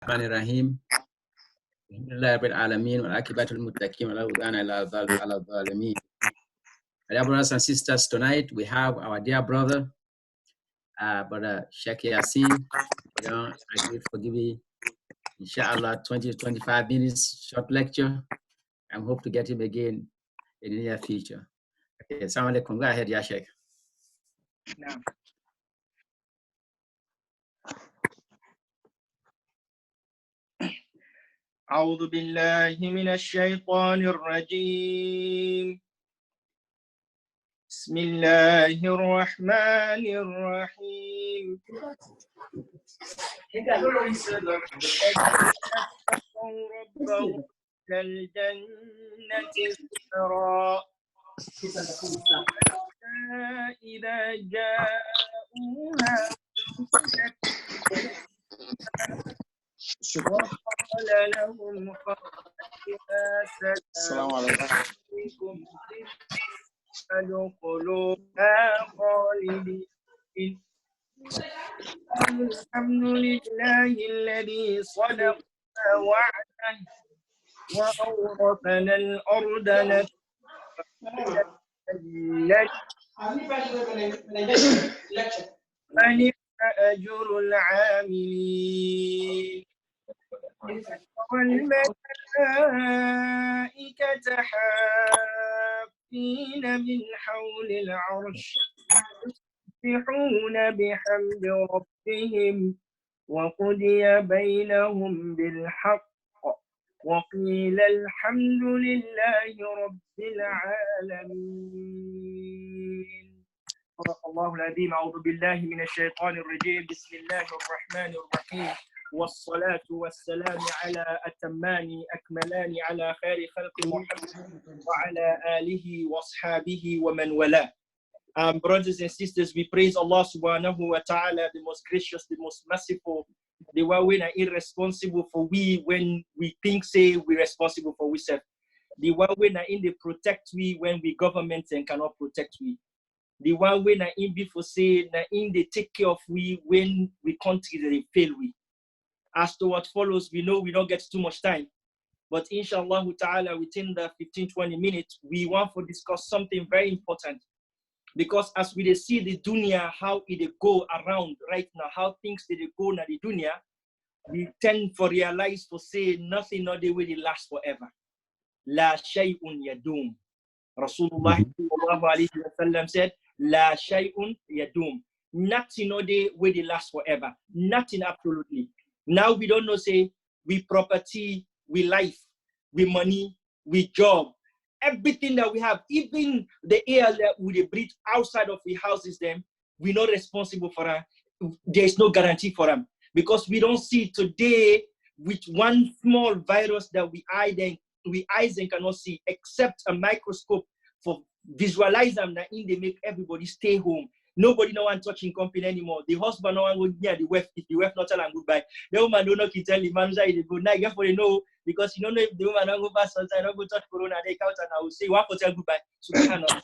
الرحمن الرحيم الحمد لله رب العالمين والعاقبة للمتقين ولا عدوان إلا على الظالمين. Dear brothers and sisters, tonight we have our dear brother, Brother Sheikh Yassin. I agree for giving, inshallah, 20 to 25 minutes short lecture. I hope to get him again in the near future. Okay, Assalamu alaikum. Go ahead, Ya Sheikh. نعم. أعوذ بالله من الشيطان الرجيم. بسم الله الرحمن الرحيم. اتقوا ربهم كالجنة زمرا إذا جاءوها وقال لهم خزنتها سلام عليكم ادخلوها خالدين. الحمد لله الذي صدقنا وعده وأورثنا الأرض فنعم أجر العاملين. والملائكة حافين من حول العرش يسبحون بحمد ربهم وقضي بينهم بالحق وقيل الحمد لله رب العالمين. صدق الله العظيم. أعوذ بالله من الشيطان الرجيم. بسم الله الرحمن الرحيم والصلاة والسلام على أتمان أكملان على خير خلق محمد وعلى آله وأصحابه ومن والاه. Brothers and sisters, we praise Allah subhanahu wa ta'ala, the most gracious, the most merciful, the one we are irresponsible for we when we think say we're responsible for we self. The one we are in the protect we when we government and cannot protect we. The one we are in before say na in the take care of we when we country they fail we. As to what follows, we know we don't get too much time. But inshallah ta'ala, within the 15-20 minutes, we want to discuss something very important. Because as we see the dunya, how it go around right now, how things they go in the dunya, we tend to realize to say nothing not the way it lasts forever. La shay'un yadum. Rasulullah sallallahu alayhi wa sallam said, La shay'un yadum. Nothing not the way it lasts forever. Nothing absolutely. Now we don't know say we property, we life, we money, we job. Everything that we have, even the air that we breathe outside of the houses, them, we're not responsible for them. There is no guarantee for them because we don't see today with one small virus that we eyes and cannot see, except a microscope for visualize them that in they make everybody stay home. Nobody no one touching company anymore. The husband no one go near the wife if the wife not tell and goodbye. The woman don't know tell the man say good night. Therefore they know because you don't know if the woman don't go pass outside, don't go touch corona, they count and I will say one for tell goodbye. Subhanallah.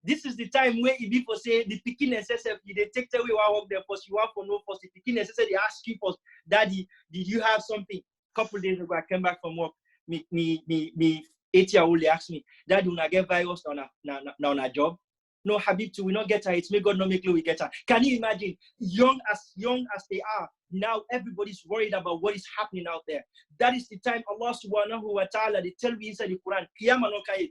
This is the time where if people say the picking necessary, they take away one of them first, you want for no first. The picking necessary, they ask you first, Daddy, did you have something? A couple days ago, I came back from work. Me 8-year-old they asked me, Daddy, when I get virus on a job? No, Habib, we not get her. It's may God not make we get her. Can you imagine? Young as they are, now everybody's worried about what is happening out there. That is the time Allah subhanahu wa ta'ala, they tell me inside the Quran, Qiyamah no kai.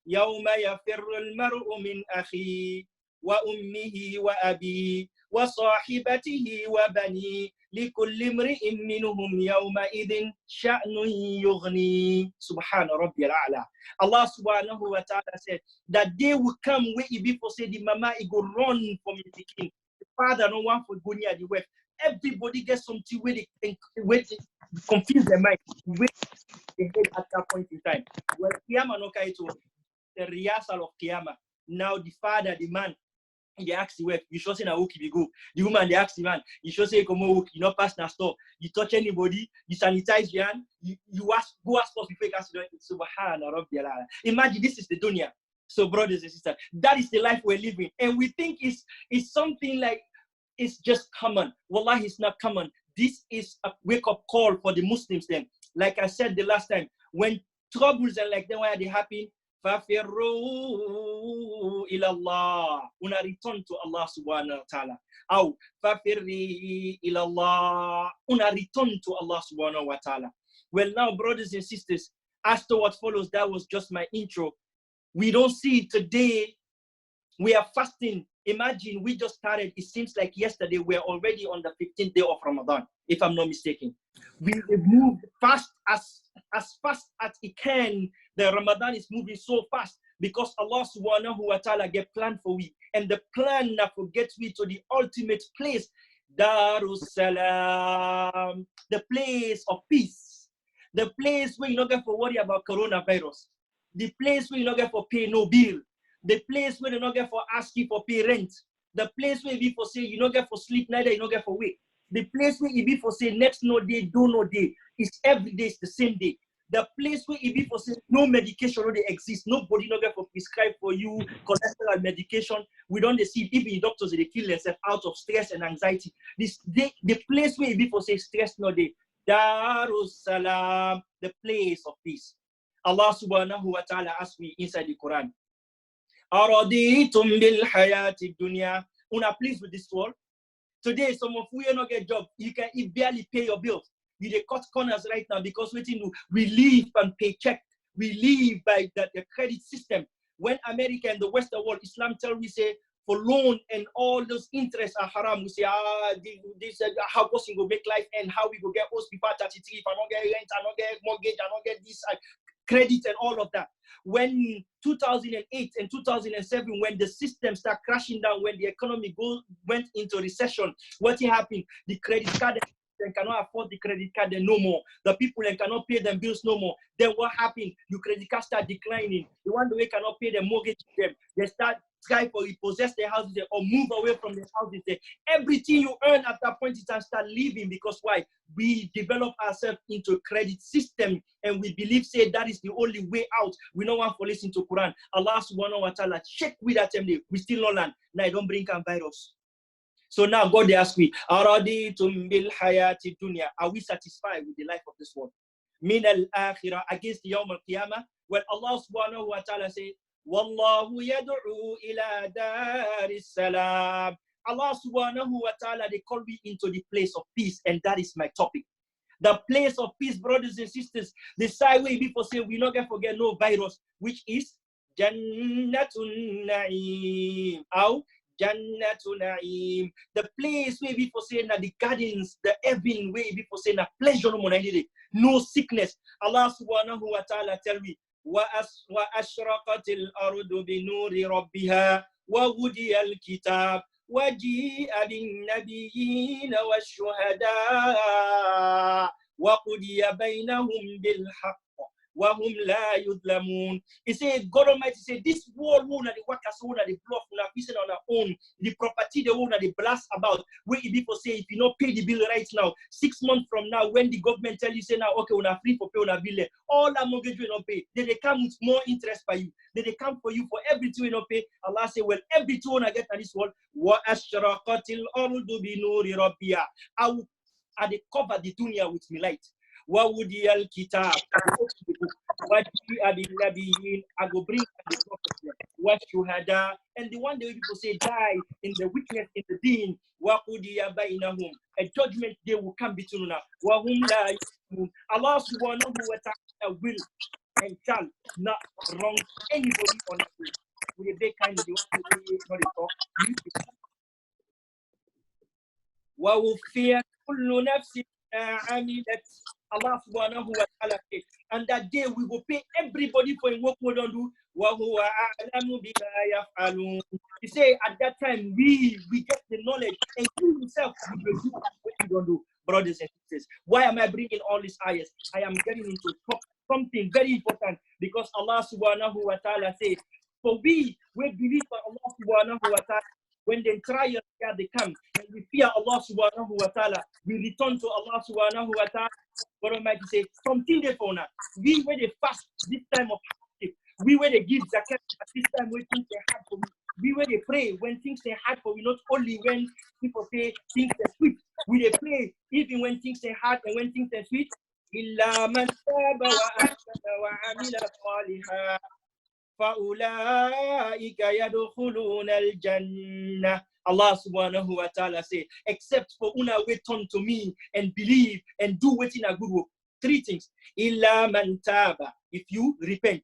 يَوْمَ يَفِرُّ الْمَرْءُ مِنْ أَخِيهِ وَأُمِّهِ وَأَبِيهِ وَصَاحِبَتِهِ وَبَنِيهِ لِكُلِّ امْرِئٍ مِّنْهُمْ يَوْمَئِذٍ شَأْنٌ يُغْنِيهِ Subhana Rabbil A'la. Allah subhanahu wa ta'ala said that day will come where he before say the mama he go run from the king. The father no one for go near the wife. Everybody gets something where they confuse their mind. Where they head at that point in time. Well, Qiyamah no kai to the rehearsal of Qiyamah. Now the father, the man, they ask the wife, you sure say na hook you go. The woman they ask the man, you sure say come hook, you not pass na store, you touch anybody, you sanitize your hand, you ask go ask us before you can do it. Subhana Rabbil A'la. Imagine this is the dunya. So brothers and sisters, that is the life we're living, and we think it's something like it's just common. Wallahi, it's not common. this is a wake-up call for the Muslims then. Like I said the last time, when troubles and like that, why they happen? فَفِرُّوا إِلَى اللَّهِ. Una return to Allah subhanahu wa ta'ala. Aw, فَفِرِّي إِلَى اللَّهِ. Una return to Allah subhanahu wa ta'ala. Well, now, brothers and sisters, as to what follows, that was just my intro. We don't see it today. We are fasting. Imagine we just started. It seems like yesterday we're already on the 15th day of Ramadan, if I'm not mistaken. We moved fast as fast as it can. The Ramadan is moving so fast because Allah subhanahu wa ta'ala get plan for we. And the plan that gets we to the ultimate place, Darussalam, the place of peace. The place where you don't get to worry about coronavirus. The place where you don't get to pay no bill. The place where you don't get for asking for pay rent. The place where you be for say you don't get for sleep, neither you don't get for wake. The place where you be for say next no day, do no day. It's every day, it's the same day. The place where you be for say no medication already exists. Nobody don't get for prescribe for you cholesterol medication. We don't see even the doctors they kill themselves out of stress and anxiety. The place where you be for say stress no day. Darussalam, the place of peace. Allah subhanahu wa ta'ala asks me inside the Quran. Araditum bil hayati dunya. Una pleased with this world? Today, some of you not get job. You barely pay your bills. You dey cut corners right now because we live and paycheck. We live by the credit system. When America and the Western world, Islam tell we say for loan and all those interests are haram. We say this how person go make life and how we go get house before 33. If I don't get rent, I don't get mortgage, I don't get this credit and all of that. When 2008 and 2007, when the system started crashing down, when the economy went into recession, what happened? The credit card they cannot afford the credit card no more. The people they cannot pay them bills no more. Then what happened? Your credit card start declining. The one that cannot pay the mortgage them, they start trying to repossess their houses there or move away from their houses there. Everything you earn at that point in time start leaving because why? We develop ourselves into a credit system and we believe say that is the only way out. We don't want to listen to Quran. Allah subhanahu wa ta'ala check with that time we still not land. Now I don't bring a virus. So now God they ask me, Araditum bil hayati dunya. Are we satisfied with the life of this world? Min al-akhirah against the Yawm al-Qiyamah. Well, Allah subhanahu wa ta'ala say, Wallahu yad'u ila daris salam. Allah subhanahu wa ta'ala, they call me into the place of peace, and that is my topic. The place of peace, brothers and sisters. The side way people say we not gonna forget no virus, which is Jannatun Na'im. Jannatun Na'im. The place where people say na the gardens, the heaven where people say na pleasure no sickness. Allah subhanahu wa ta'ala tell me, وَأَشْرَقَتِ الْأَرْضُ بِنُورِ رَبِّهَا وَوُضِيَ الْكِتَابُ وَجِيءَ بِالنَّبِيِّينَ وَالشُّهَدَاءِ وَقُضِيَ بَيْنَهُمْ بِالْحَقِّ وَهُمْ لَا يُظْلَمُونَ. He said, God Almighty said, this world won't the workers won't the bluff on our own, the property they won't the blast about. Where people say if you not pay the bill right now, 6 months from now, when the government tell you say now okay, we're free for pay on a bill, all that mortgage will not pay. Then they come with more interest by you. Then they come for you for everything we not pay. Allah say, well, everything when I get at this world, وَأَشْرَقَتِ الْأَرْضُ بِنُورِ رَبِّهَا. I cover the dunya with my light. وَوُضِيَ الْكِتَابُ. I go bring the prophet. وَالشُّهَدَاء. And the one day people say die in the witness in the deen. وَقُضِيَ بَيْنَهُم. A judgment day will come between us. وَهُمْ لَا يُظْلَمُونَ. Allah subhanahu wa ta'ala will and shall not wrong anybody on the way. We are very kind of the one وَوُفِّيَتْ كُلُّ نَفْسٍ مَا عَمِلَتْ. Allah subhanahu wa ta'ala said, and that day we will pay everybody for what we don't do. وَهُوَ أَعْلَمُ بِمَا يَفْعَلُونَ. He say at that time we get the knowledge and you himself will do what you don't do. Brothers and sisters, why am I bringing all these ayahs? I am getting into something very important because Allah subhanahu wa ta'ala says, for we believe in Allah subhanahu wa ta'ala. When they try they come and we fear Allah subhanahu wa ta'ala, we return to Allah subhanahu wa ta'ala. God Almighty say something there for now. We where they fast this time of hardship, we where they give zakat at this time we think they have for me. We will they pray when things are hard for we, not only when people say things are sweet. We they pray even when things are hard and when things are sweet. إِلَّا مَنْ تَابَ وَآمَنَ وَعَمِلَ صَالِحًا فَأُولَٰئِكَ يَدْخُلُونَ الْجَنَّةَ. Allah subhanahu wa ta'ala say, except for una we turn to me and believe and do what in a good work. Three things. Illa man taba, if you repent.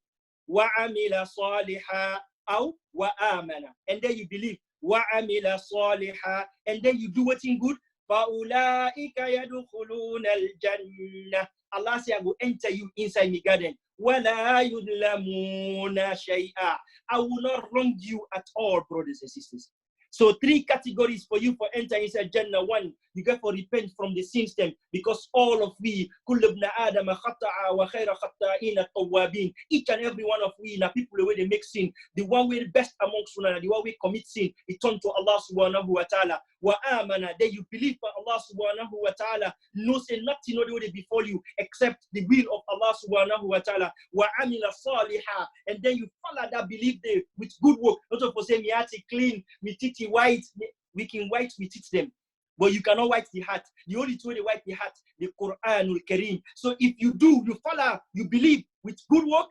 Wa amila saliha, aw wa amana, and then you believe. Wa amila saliha, and then you do what's in good. Fa ulaika yadkhuluna al-jannah. Allah say, I will enter you inside my garden. Wala yudlamuna shay'a. I will not wrong you at all, brothers and sisters. So 3 categories for you for entering inside Jannah. 1, you got to repent from the sins them, because all of we, كل ابن آدم خطأ وخير خطائين التوابين. Each and every one of we, na people the way they make sin, the one way best amongst one, the one way commit sin, it turn to Allah subhanahu wa ta'ala. Wa amana, then you believe for Allah subhanahu wa ta'ala. No say nothing no way befall you except the will of Allah subhanahu wa ta'ala. Wa amila saliha, and then you follow that belief there with good work. Not for say me heart clean, me titty white, we can white we teach them. But you cannot white the heart. The only way to white the heart, the Quranul Kareem. So if you do, you follow, you believe with good work,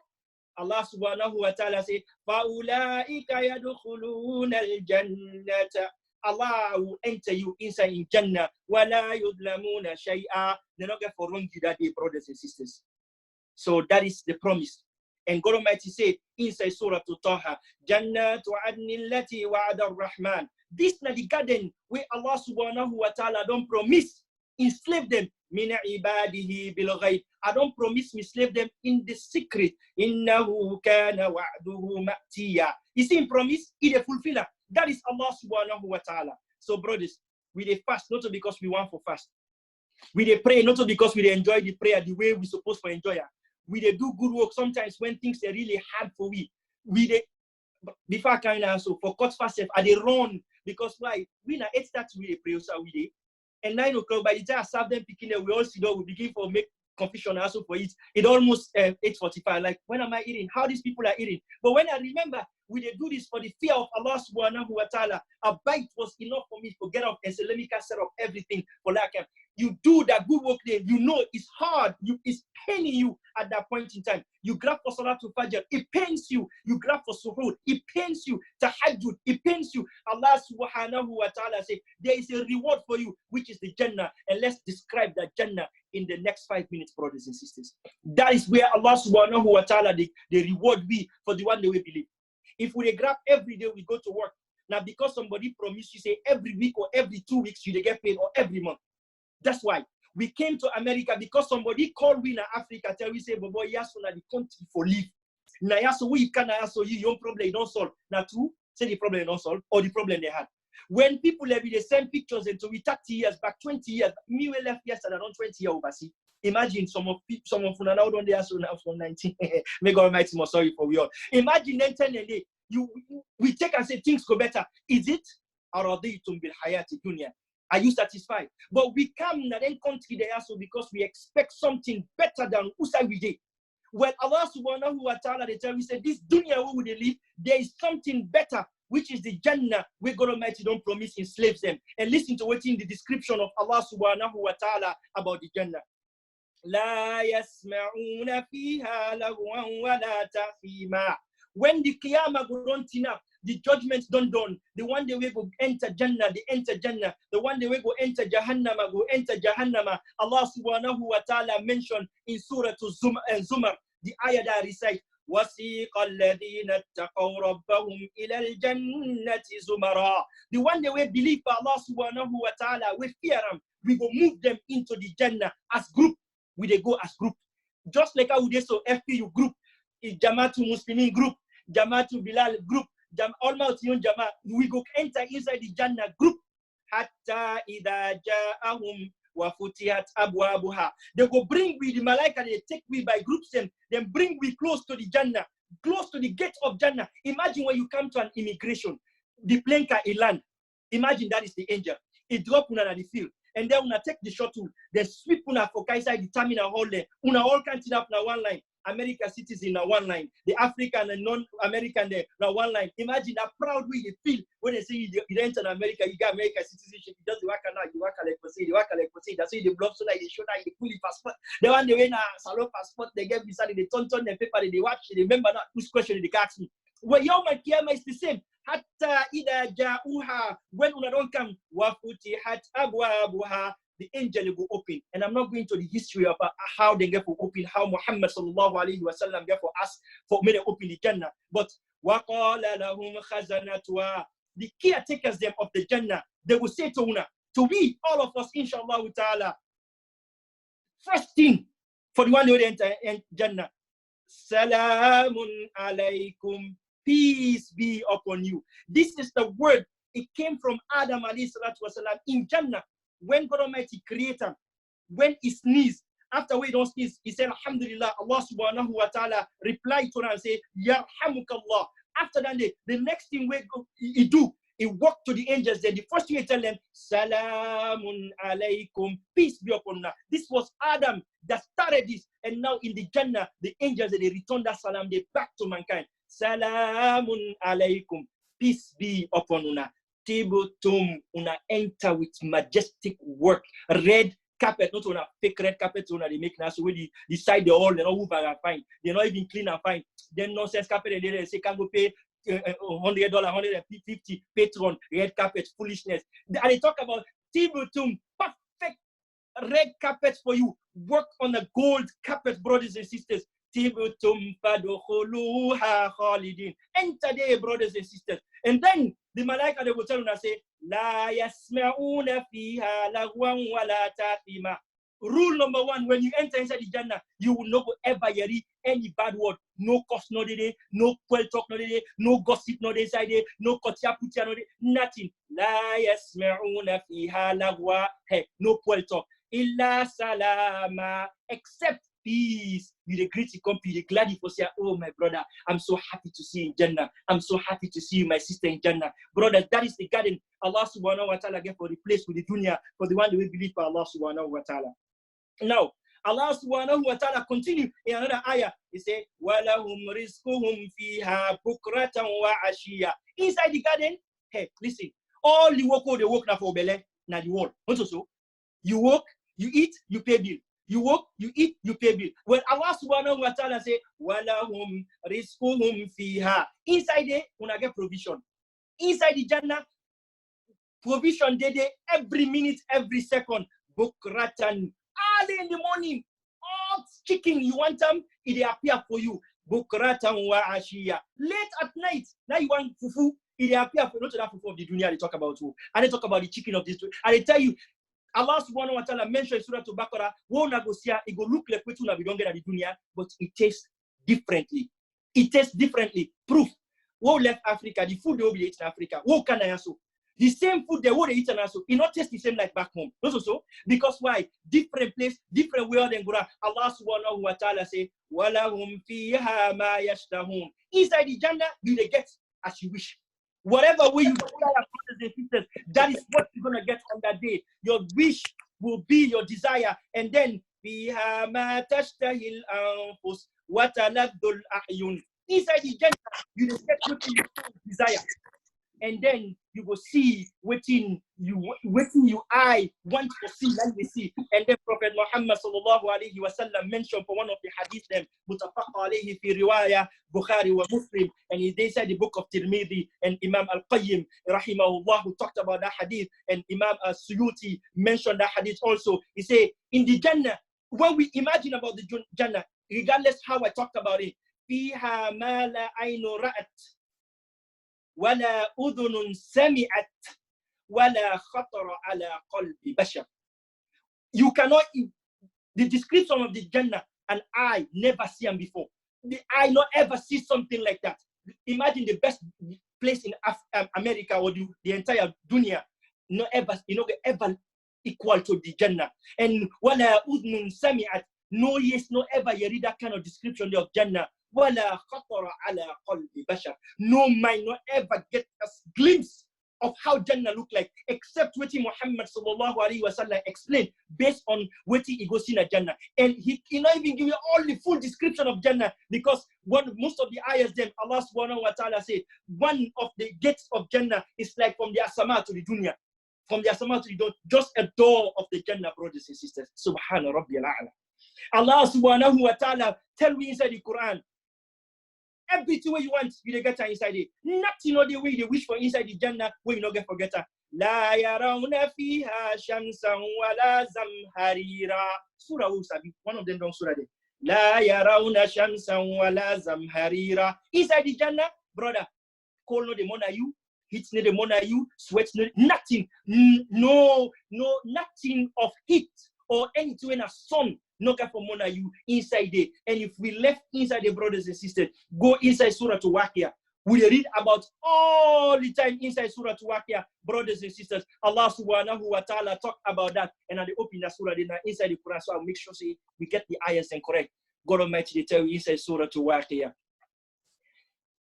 Allah subhanahu wa ta'ala say, فَأُولَٰئِكَ يَدْخُلُونَ الْجَنَّةَ. Allah will enter you inside in Jannah. وَلَا يُظْلَمُونَ شَيْئًا. They're not going to wrong you that day, brothers and sisters. So that is the promise. And God Almighty said inside Surah Taha, Jannatu adnin lati wa'ada ar-Rahman. This is the garden where Allah subhanahu wa ta'ala don't promise enslave them. Min ibadihi bil ghayb. I don't promise enslave them in the secret. Innahu kana wa'duhu ma'tiya. You see in promise, he the fulfiller. That is Allah subhanahu wa ta'ala. So brothers, we dey fast not because we want for fast. We dey pray not because we dey enjoy the prayer the way we supposed to enjoy it. We dey do good work sometimes when things are really hard for we. We dey before I can answer for cut fast I dey run because why? We na 8:30 we dey pray so we dey. And 9 o'clock by the time I serve them picking we all sit down, we begin for make confusion also for it. It almost 8:45. Like when am I eating? How these people are eating? But when I remember we dey do this for the fear of Allah subhanahu wa ta'ala. A bite was enough for me to get up and say, let me set up everything for that camp. You do that good work there, you know it's hard, it's paining you at that point in time. You grab for Salatul Fajr, it pains you. You grab for Suhoor, it pains you. Tahajjud, it pains you. Allah subhanahu wa ta'ala say, there is a reward for you, which is the Jannah. And let's describe that Jannah in the next 5 minutes, brothers and sisters. That is where Allah subhanahu wa ta'ala, the reward be for the one that we believe. If we grab every day we go to work, now because somebody promised you say every week or every 2 weeks you get paid or every month. That's why we came to America because somebody called we in Africa, tell we say, Bobo, yes, na the country for live. Now, yes, we can also your problem you don't solve. Now, true, say the problem you don't solve or the problem they had. When people have the same pictures until we 30 years back, 20 years, me we left yesterday, around 20 years overseas. Imagine some of now don't they also now from 19. May God Almighty more sorry for we all. Imagine then 10 and day we take and say things go better. Is it? Araditum bil hayati dunya. Are you satisfied? But we come in then country there also because we expect something better than Usai we did. Well, Allah subhanahu wa ta'ala they tell we say this dunya where would they live? There is something better, which is the Jannah where God Almighty don't promise enslaves them. And listen to what's in the description of Allah subhanahu wa ta'ala about the Jannah. La yasma'una fiha lagwan wa la ta'thima. When the Qiyamah go on up, the judgments don't done. The one day we go enter Jannah, they enter Jannah. The one day we go enter Jahannama, go enter Jahannama. Allah subhanahu wa ta'ala mentioned in Surah Zumar, the ayah that recite, وَسِيقَ الَّذِينَ اتَّقَوْا رَبَّهُمْ إِلَى الْجَنَّةِ زُمَرًا. The one day we believe by Allah subhanahu wa ta'ala, we fear them. We go move them into the Jannah as group. We they go as group. Just like how they so FPU group, Jamaatul Muslimin group, Jamaatul Bilal group, Almost Jama, we go enter inside the Jannah group. Hatta idha ja'ahum wa futihat abwabuha. They go bring we the malaika, they take we by groups then bring we close to the Jannah, close to the gate of Jannah. Imagine when you come to an immigration, the plane can land. Imagine that is the angel. It drop una at the field. And then una take the shuttle, they sweep una for inside the terminal hall there. Una all can't up na one line. American citizen now one line, the African and non-American there now one line. Imagine that proud way you feel when they say you enter America, you got American citizenship, you just work now, you work like for that's why you block so that you show that you fully passport. The one they win a salon passport, they get beside they turn the paper, they watch, they remember that whose question they ask me. Well, Yawm al-Qiyamah is the same. Hatta ida ja'uha, when una don't come, wa futihat abwabuha, the angel will open. And I'm not going to the history of how they get for open, how Muhammad sallallahu alaihi wasallam get for us for me to open the Jannah. But وَقَالَ لَهُمْ خَزَنَتُهَا, the caretakers them of the Jannah, they will say to una, to we, all of us, inshallah ta'ala, first thing for the one who enter Jannah, Salamun alaykum, peace be upon you. This is the word. It came from Adam alayhi salatu wasalam in Jannah. When God Almighty created, when he sneezed, after we don't sneeze, he said, Alhamdulillah, Allah subhanahu wa ta'ala replied to him and said, Yarhamukallah. After that, the next thing he do, he walk to the angels. Then the first thing he tell them, Salamun alaykum, peace be upon you. This was Adam that started this. And now in the Jannah, the angels, they return that salam, they back to mankind. Salamun alaykum, peace be upon you. Tibutum, una enter with majestic work, red carpet, not on a fake red carpet, they make now. So when they decide the all, they don't move and fine, they're not even clean and fine. Then nonsense carpet, and they say can go pay $100, $150 patron, red carpet, foolishness. And they talk about Tibutum, perfect red carpet for you. Work on a gold carpet, brothers and sisters. Tibutum fadukhuluha khalidin. Enter there, brothers and sisters. And then the malaika they will tell you and say, La yasma'una fiha lagwan wala ta'thima. Rule number one, when you enter inside the Jannah, you will not ever hear any bad word. No curse, no day, no quell talk, no day, no gossip, no day side, no kotia putia, no day, nothing. La yasma'una fiha lagwa, hey, no quell talk. Illa salama, except peace. You the greet you come, you the glad you say, oh my brother, I'm so happy to see you in Jannah. I'm so happy to see you, my sister in Jannah. Brothers, that is the garden Allah subhanahu wa ta'ala get for the place with the dunya, for the one that we believe for Allah subhanahu wa ta'ala. Now, Allah subhanahu wa ta'ala continue in another ayah. He said, وَلَهُمْ رِزْقُهُمْ فِيهَا بُكْرَةً وَعَشِيًّا. Inside the garden, hey, listen, all the work, they work now for Bele, now the wall. Also, you work, you eat, you pay bill. You work, you eat, you pay bill. When Allah subhanahu wa ta'ala say, وَلَهُمْ رِزْقُهُمْ فِيهَا. Inside there, when I get provision. Inside the Jannah, provision day, every minute, every second. Bukratan. Early in the morning, all chicken, you want them, it appear for you. Bukratan wa ashiya. Late at night, now you want fufu, it appear for you. Not that fufu of the dunya they talk about who. And they talk about the chicken of this. And they tell you, Allah subhanahu wa ta'ala mentioned in Surah Al-Baqarah, it go look like we don't get at the dunya, but it tastes differently. It tastes differently. Proof. Who left Africa, the food they will be eating in Africa. Who can I answer? The same food they will eat in also. It not taste the same like back home. Also, because why? Different place, different world and Quran. Allah subhanahu wa ta'ala say, وَلَهُمْ فِيهَا مَا يَشْتَهُونَ. Inside the Jannah, you will get as you wish. Whatever way you desire, brothers and sisters, that is what you're going to get on that day. Your wish will be your desire. And then, فِيهَا مَا تَشْتَهِ الْأَنفُسُ وَتَلَذُّ الْأَعْيُنُ. Inside the Jannah, you will get what you desire. And then you will see waiting you eye want to see, let me see. And then Prophet Muhammad sallallahu alayhi wa sallam mentioned for one of the hadith them, mutafaq alayhi fi riwayah Bukhari wa Muslim, and they said the book of Tirmidhi, and Imam Al-Qayyim rahimahullah who talked about that hadith, and Imam Al-Suyuti mentioned that hadith also. He said, in the Jannah, when we imagine about the Jannah, regardless how I talked about it, fiha ma la aynu ra'at ولا أذن سمعت ولا خطر على قلب بشر. You cannot, the description of the Jannah, an eye never see them before. The eye not ever see something like that. Imagine the best place in America or the entire dunya, not ever, ever equal to the Jannah. And ولا أذن سمعت, no yes, no ever you read that kind of description of Jannah. وَلَا خَطَرَ عَلَى قَلْبِ بَشَرٍ. No mind, not ever get a glimpse of how Jannah look like, except what Muhammad sallallahu alaihi wasallam explained based on what he goes in a Jannah. And he not even give you all the full description of Jannah, because most of the ayahs then Allah subhanahu wa ta'ala said one of the gates of Jannah is like from the Asama to the Dunya. From the Asama to the Dunya, just a door of the Jannah, brothers and sisters. Subhana Rabbiyal A'la. Allah subhanahu wa ta'ala tell me inside the Quran, everything where you want, you get inside it. Nothing of the way they wish for inside the Jannah where you not get forget. La yarawna fiha shamsan wala zamharira. Surah Usabi, one of them don't surah there. La yarawna shamsan wala zamharira. Inside the Jannah, brother, cold no the mona you, heat no the mona you, sweat no, nothing. No, nothing of heat or anything in a sun. No get for mona you inside there. And if we left inside the brothers and sisters, go inside Surah to Waqia. We read about all the time inside Surah to Waqia, brothers and sisters. Allah subhanahu wa ta'ala talk about that. And at the open that surah inside the Quran. So I'll make sure we get the ayahs and correct. God Almighty they tell you inside Surah to Waqia.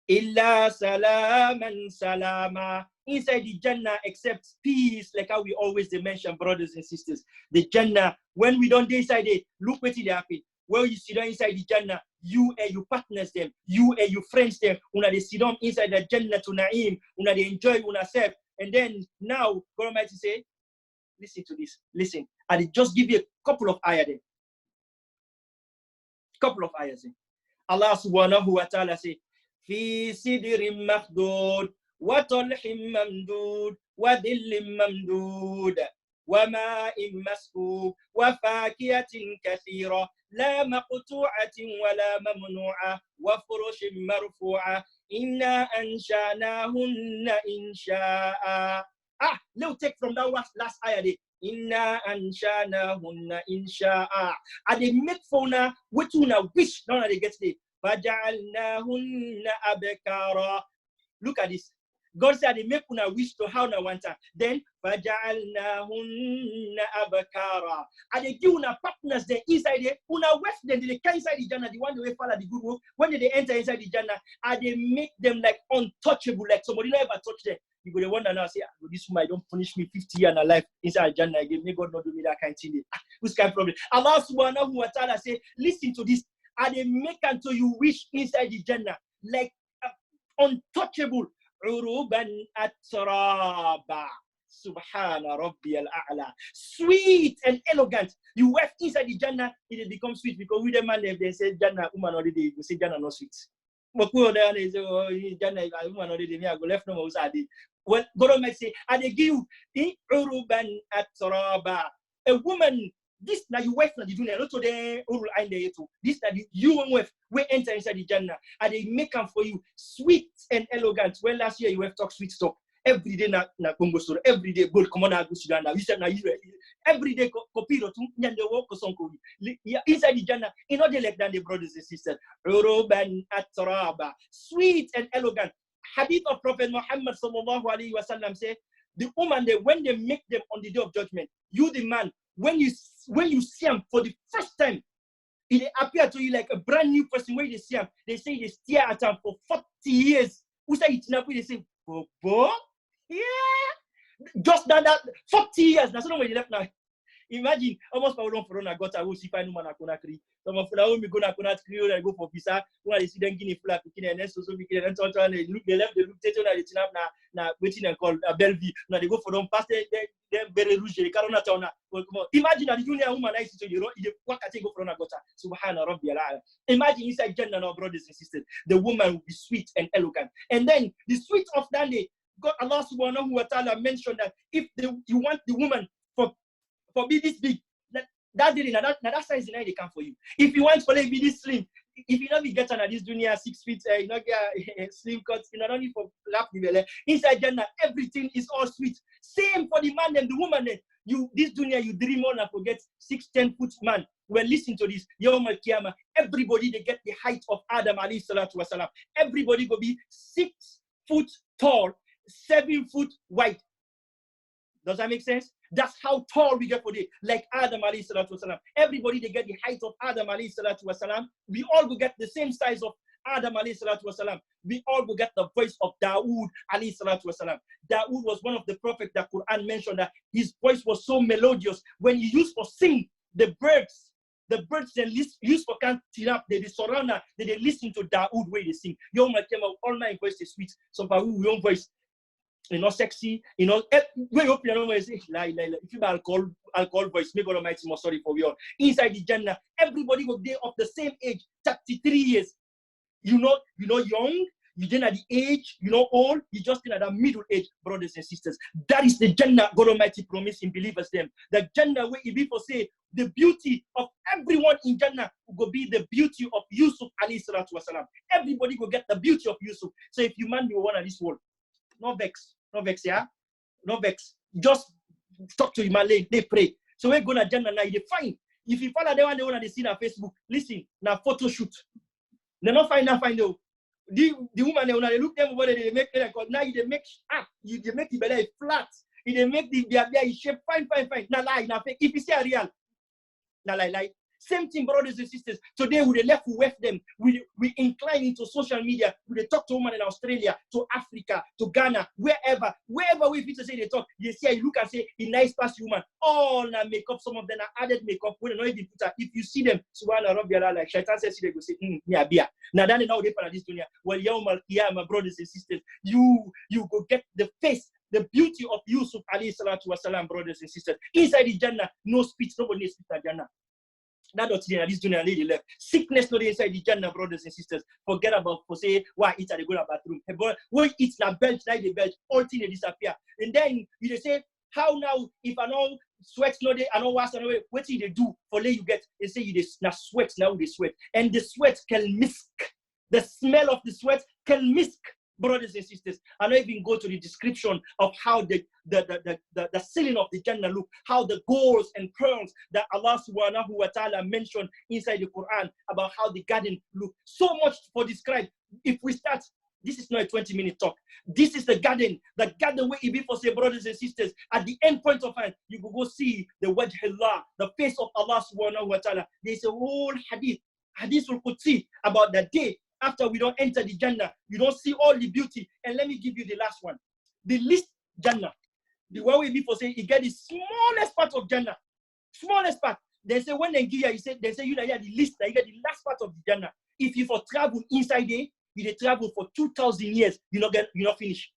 Illa salaman salama. Inside the Jannah, except peace, like how we always mention, brothers and sisters. The Jannah, when we don't inside it, look what it happen. Well, you sit down inside the Jannah, you and your partners them, you and your friends them, una they sit down inside the Jannah to Naim, una they enjoy una self. And then now, God Almighty say, listen to this, listen. And it just give you a couple of ayahs there. Couple of ayahs there. Allah subhanahu wa ta'ala say, Fi sidrim makhdud, wa talhim mamdud, wa dhillim mamdud, wa ma'im maskub, wa fakiyatin kathira, la maqtu'atin wa la mamnu'a, wa furushin marfu'a, inna anshanahunna insha'a. Let's take from that last ayah there. Inna anshanahunna insha'a. And they make for una, what una wish, now they get there. فَجَعَلْنَاهُنَّ أَبْكَارًا. Look at this. God said they make una wish to how na want. Then فَجَعَلْنَاهُنَّ أَبْكَارًا. And they give una partners there inside there. Una wife them they can inside the Jannah. The one they follow the good work. When they enter inside the Jannah, and they make them like untouchable, like somebody never touch them. You go to wonder now, say, this woman don't punish me 50 years in life inside Jannah again. May God not do me that kind of thing. Who's kind of problem? Allah subhanahu wa ta'ala say, listen to this. And they make until you wish inside the Jannah, like untouchable. Uruban atraba. Subhana Rabbiyal A'la. Sweet and elegant. You work inside the Jannah, it becomes sweet because with the man, if they say Jannah, woman already, you say Jannah not sweet. But we say, Jannah, woman already, me I go left no more. Well, God might say, and they give Uruban atraba. A woman. This now you wife na the dunya, not to the urul ain there too. This now you and wife we enter inside the Jannah and they make them for you sweet and elegant. Well, last year you have talk sweet talk every day na Congo store, every day gold come on na Sudan now. You said now you every day kopiro tu nyande wo ko sonko inside the Jannah. In order like that, the brothers and sisters, uruban atraba, sweet and elegant. Hadith of Prophet Muhammad sallallahu alaihi wasallam say the woman they when they make them on the day of judgment, you the man. When you see him for the first time, it appears to you like a brand new person. When they see him, they say they stare at him for 40 years. Who say it's not? They say, Bobo? Yeah. Just that 40 years. That's not when they left now. Imagine, almost for long for a got a see find woman a tree. Some of them go na tree, I go for visa. When they see them guinea flag, and then so we can enter and they look, they left the look, they turn up na waiting and call a Bellevue. Now they go for them past them very rouge, they can't turn up. Imagine a junior woman I see to you, what I take go for a gota. Subhana Rabbiyal A'la. Imagine inside Jannah, our brothers and sisters, the woman will be sweet and elegant. And then the sweet of that day, God Allah subhanahu wa ta'ala mentioned that if you want the woman for be this big, that day, that size in they come for you. If you want for be this slim, if you don't be getting at this dunya 6 feet, you know, get slim cuts, you know, don't need for lap the belly. Inside Jannah, everything is all sweet. Same for the man and the woman. This dunya, you dream on and forget 6-10 foot man. Well, listen to this. Yawm al-Qiyamah, everybody they get the height of Adam alayhi salatu wasalam. Everybody will be 6 foot tall, 7 foot wide. Does that make sense? That's how tall we get for day. Like Adam alayhi salatu wasalam. Everybody they get the height of Adam alayhi salatu wasalam. We all will get the same size of Adam alayhi salatu wasalam, we all will get the voice of Dawood alayhi salatu wasalam. Dawood was one of the prophets that Quran mentioned that his voice was so melodious. When he used for sing, the birds they use for counting up, they surround her, they listen to Dawood where they sing. Yo, my all my voice is sweet. Some people your voice, sexy, when you open your voice, if you have alcohol voice, may God Almighty more sorry for you all. Inside the Jannah, everybody will be of the same age, 33 years. Young, you then at the age, old, you just in at the middle age, brothers and sisters. That is the Jannah God Almighty promised in believers them. The Jannah where people say the beauty of everyone in Jannah will be the beauty of Yusuf alayhi salatu wasalam. Everybody will get the beauty of Yusuf. So if you man you one of this world, no vex, yeah? No vex. Just talk to him and they pray. So we're gonna Jannah now, they find. If you follow the one they want to see on Facebook, listen, now photo shoot. They not find out. The woman they look them over there, they make it now they make they make the belly flat. They make the shape fine. Now lie, now fake. If you say a real, now lie. Same thing, brothers and sisters. Today we left with them. We incline into social media. We talk to women in Australia, to Africa, to Ghana, wherever we fit to say they talk. They say you look and say a nice past woman. All now makeup. Some of them are added makeup. When they not even put her. If you see them, Subhana Rabbiyallah, like Shaitan says, they go say, yeah, beer. Now then now they find this dunya. Well, yawm al-qiyamah, brothers and sisters, you go get the face. The beauty of Yusuf alayhi salatu wasalam, brothers and sisters. Inside the Jannah, no speech, nobody needs speech in Jannah. That's what this Jannah lady left. Sickness not inside the Jannah, brothers and sisters. Forget about for say why eat at the go to bathroom. When it's na belch, like the belch, all things they disappear. And then you say, how now if I know sweat no day, I know what what they do for lay you get, they say you na sweat now they sweat. And the sweat can misk. The smell of the sweat can misk. Brothers and sisters, I don't even go to the description of how the ceiling of the Jannah look, how the golds and pearls that Allah subhanahu wa ta'ala mentioned inside the Quran about how the garden look. So much for describe. If we start, this is not a 20-minute talk. This is the garden where Ibi for say, brothers and sisters, at the end point of time, you will go see the wajh Allah, the face of Allah subhanahu wa ta'ala. There's a whole hadith will see about the day after we don't enter the Jannah, you don't see all the beauty. And let me give you the last one. The least Jannah. The one we before say, you get the smallest part of Jannah. Smallest part. They say when they give you, they say you that the least, that you get the last part of the Jannah. If you for travel inside there, you travel for 2,000 years, you not finish.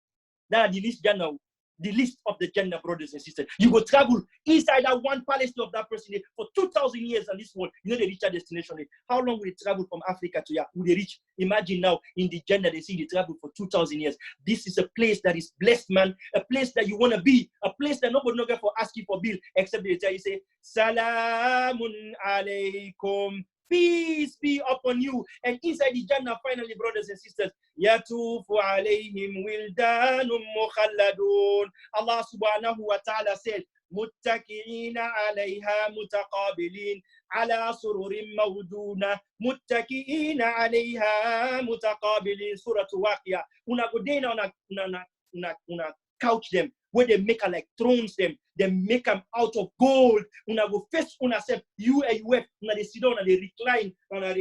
That's the least Jannah. The list of the Jannah, brothers and sisters. You go travel inside that one palace of that person for 2,000 years on this world. They reach their destination. How long will they travel from Africa to here? Will they reach? Imagine now in the Jannah, they see they travel for 2,000 years. This is a place that is blessed, man. A place that you want to be. A place that nobody not get for asking for bill, except they tell you, say, Salamun alaykum. Peace be upon you. And inside the Jannah, finally, brothers and sisters, Yatufu alayhim wildanum mukhalladun. Allah subhanahu wa ta'ala said, Muttaki'ina alayha mutaqabilin ala sururin mawduna. Muttaki'ina alayha mutaqabilin. Surah Waqiyah. Una go down una couch them, where they make like thrones them. They make them out of gold. Una go face una self, you and you una they sit down and they recline, una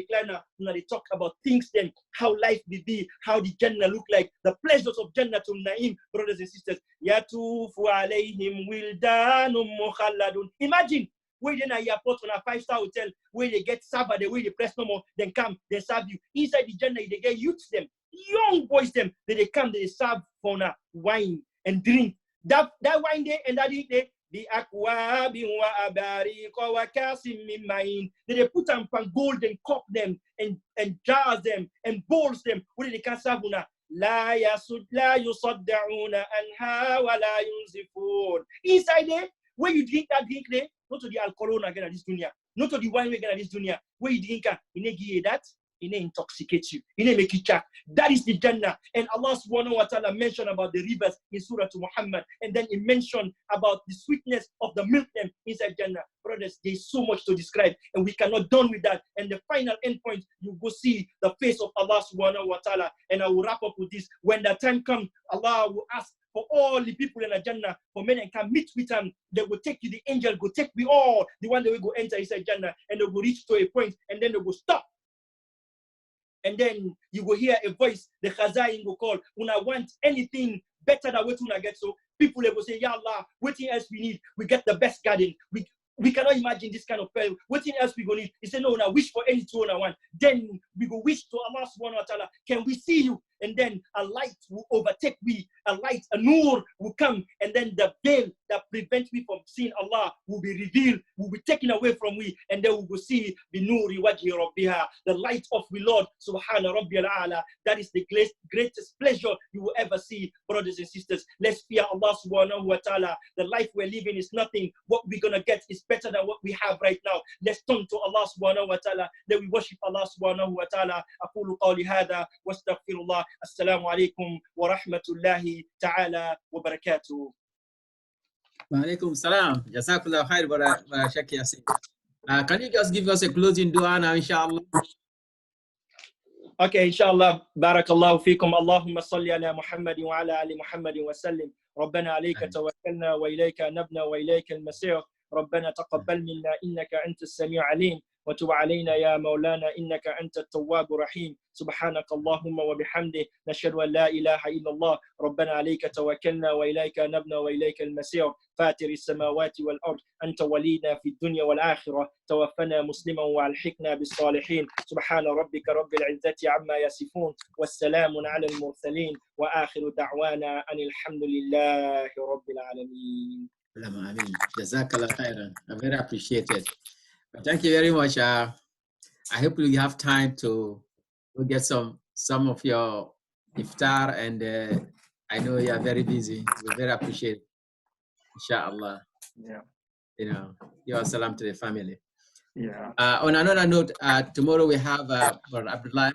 they talk about things then, how life will be, how the Jannah look like, the pleasures of Jannah to Naim, brothers and sisters. Yatufu alayhim wildanum mukhalladun. Imagine where they na airport on a 5-star hotel, where they get server, the way they press no more, then come, they serve you. Inside the Jannah, they get youths them, young boys them, they come, they serve for wine and drink. That wine day and that day, the aquabi wa abariqa wa kasim min ma'in. They put them on golden cup them and jars them and bowls them. Where they can serve una. La yusaddauna anha wa la yunzifun. Inside there, where you drink that drink there, not to the alcohol again at this dunya, not to the wine again at this dunya. Where you drink you give you that. It intoxicates you. It make you check. That is the Jannah. And Allah subhanahu wa ta'ala mentioned about the rivers in Surah to Muhammad. And then he mentioned about the sweetness of the milk them inside Jannah. Brothers, there's so much to describe. And we cannot done with that. And the final end point, you go see the face of Allah subhanahu wa ta'ala. And I will wrap up with this. When the time comes, Allah will ask for all the people in the Jannah, for men and can meet with them. They will take you, the angel will take we all, the one that will go enter inside Jannah. And they will reach to a point and then they will stop. and then you will hear a voice, the Khazain will call, when I want anything better than what I get. So people they will say, Ya Allah, what else we need? We get the best garden. We cannot imagine this kind of prayer. What else we go need? He said, no, now wish for any 201. Then we go wish to Allah subhanahu wa ta'ala, can we see you? And then a light will overtake me, a light, a nur will come, and then the veil that prevents me from seeing Allah will be revealed, will be taken away from me, and then we will see the nuri wajhi rabbiha, the light of the Lord subhanahu rabbil a'la. That is the greatest pleasure you will ever see, brothers and sisters. Let's fear Allah subhanahu wa ta'ala. The life we're living is nothing. What we're gonna get is better than what we have right now. Let's turn to Allah subhanahu wa ta'ala. Then we worship Allah subhanahu wa ta'ala. أقول قولي هذا واستغفر الله. السلام عليكم ورحمة الله تعالى وبركاته. وعليكم السلام. جزاك الله خير برا Sheikh Yassin. Can you just give us a closing dua now, inshallah? Okay, inshallah. بارك الله فيكم. اللهم صل على محمد وعلى آل محمد وسلم. ربنا عليك توكلنا وإليك نبنا وإليك المسير. ربنا تقبل منا إنك أنت السميع العليم وتب علينا يا مولانا إنك أنت التواب الرحيم. سبحانك اللهم وبحمده نشهد أن لا إله إلا الله. ربنا عليك توكلنا وإليك نبنا وإليك المسير. فاتر السماوات والأرض أنت ولينا في الدنيا والآخرة. توفنا مسلما وألحقنا بالصالحين. سبحان ربك رب العزة عما يصفون والسلام على المرسلين وآخر دعوانا أن الحمد لله رب العالمين. Amin. Jazakallah khairan. I very appreciate it. Thank you very much. I hope you have time to get some of your iftar, and I know you are very busy. We very appreciate it. Inshallah. Yeah. You know, your salam to the family. Yeah. On another note, tomorrow we have Brother Abdullah,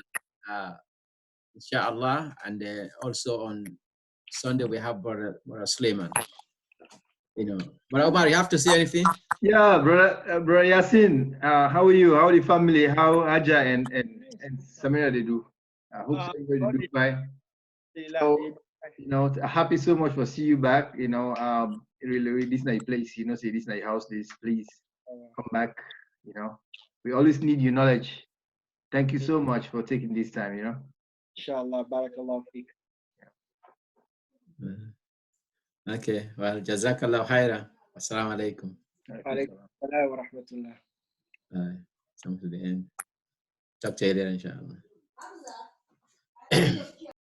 inshallah, and also on Sunday we have Brother Suleiman. You know, but Omar, you have to say anything? Yeah, brother Yassin, how are you? How are the family? How Aja and Samira they do? I hope everybody do fine. So, you know, happy so much for see you back. You know, really this night place. You know, say this night house. This please come back. You know, we always need your knowledge. Thank you so much for taking this time. You know. Inshallah, barakallahu feek. Okay, well, jazakallah khairan. Assalamu alaikum. Alaikum assalam wa rahmatullah. Come to the end. Talk to you later, inshallah.